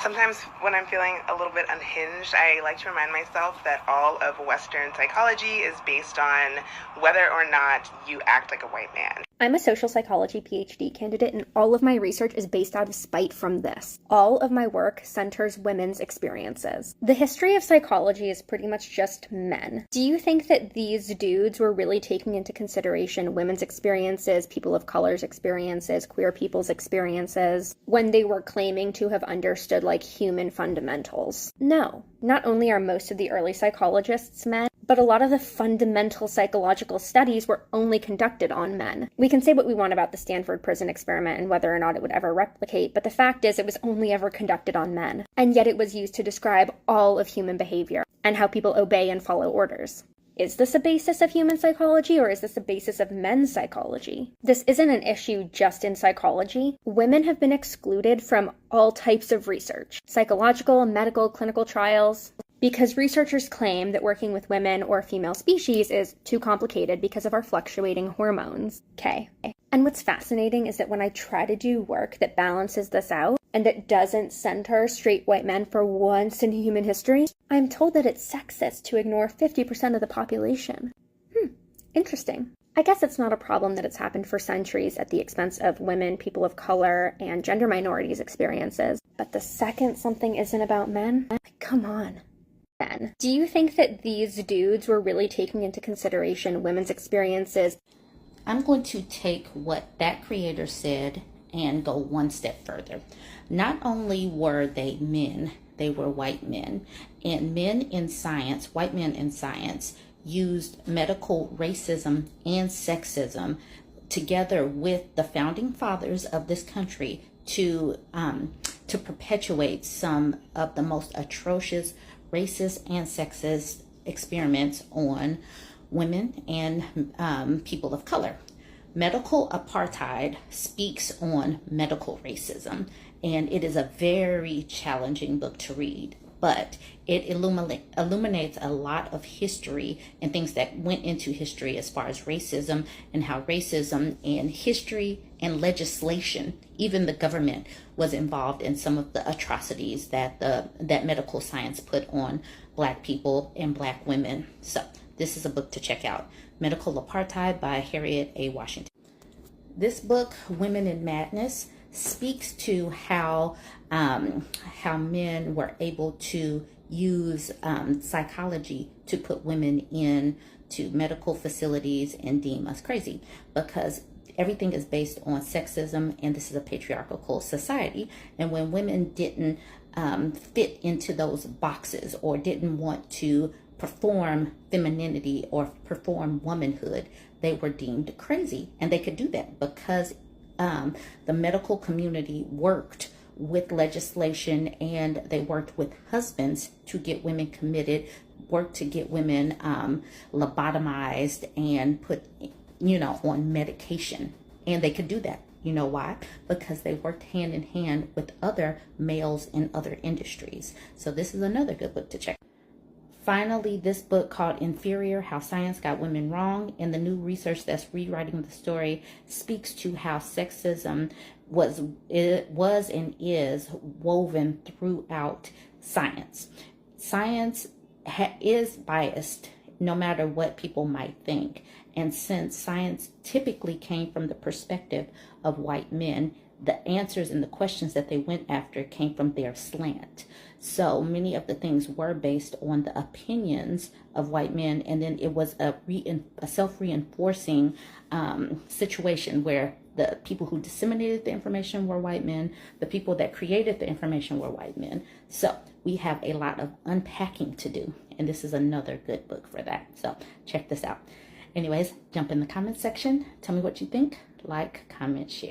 Sometimes when I'm feeling a little bit unhinged, I like to remind myself that all of Western psychology is based on whether or not you act like a white man. I'm a social psychology PhD candidate, and all of my research is based out of spite from this. All of my work centers women's experiences. The history of psychology is pretty much just men. Do you think that these dudes were really taking into consideration women's experiences, people of color's experiences, queer people's experiences, when they were claiming to have understood, like, human fundamentals? No. Not only are most of the early psychologists men, but a lot of the fundamental psychological studies were only conducted on men. We can say what we want about the Stanford prison experiment and whether or not it would ever replicate, but the fact is it was only ever conducted on men. And yet it was used to describe all of human behavior and how people obey and follow orders. Is this a basis of human psychology, or is this a basis of men's psychology? This isn't an issue just in psychology. Women have been excluded from all types of research, psychological, medical, clinical trials, because researchers claim that working with women or female species is too complicated because of our fluctuating hormones. Okay. And what's fascinating is that when I try to do work that balances this out and that doesn't center straight white men for once in human history, I'm told that it's sexist to ignore 50% of the population. Interesting. I guess it's not a problem that it's happened for centuries at the expense of women, people of color, and gender minorities' experiences. But the second something isn't about men, come on. Men. Do you think that these dudes were really taking into consideration women's experiences? I'm going to take what that creator said and go one step further. Not only were they men, they were white men. And men in science, white men in science, used medical racism and sexism together with the founding fathers of this country to perpetuate some of the most atrocious racist and sexist experiments on women and people of color. Medical apartheid speaks on medical racism, and it is a very challenging book to read, but it illuminates a lot of history and things that went into history as far as racism and how racism and history and legislation, even the government, was involved in some of the atrocities that that medical science put on Black people and Black women. So this is a book to check out. Medical Apartheid by Harriet A. Washington. This book, Women in Madness, speaks to how men were able to use psychology to put women into medical facilities and deem us crazy, because everything is based on sexism, and this is a patriarchal society. And when women didn't fit into those boxes or didn't want to perform femininity or perform womanhood, they were deemed crazy. And they could do that because the medical community worked with legislation, and they worked with husbands to get women committed, worked to get women lobotomized and put, on medication. And they could do that. You know why? Because they worked hand in hand with other males in other industries. So this is another good book to check. Finally, this book called Inferior: How Science Got Women Wrong, and the new research that's rewriting the story speaks to how sexism was and is woven throughout science. Science is biased no matter what people might think. And since science typically came from the perspective of white men, the answers and the questions that they went after came from their slant. So many of the things were based on the opinions of white men, and then it was a self-reinforcing situation where the people who disseminated the information were white men, the people that created the information were white men. So we have a lot of unpacking to do, and this is another good book for that. So check this out. Anyways, jump in the comment section. Tell me what you think. Like, comment, share.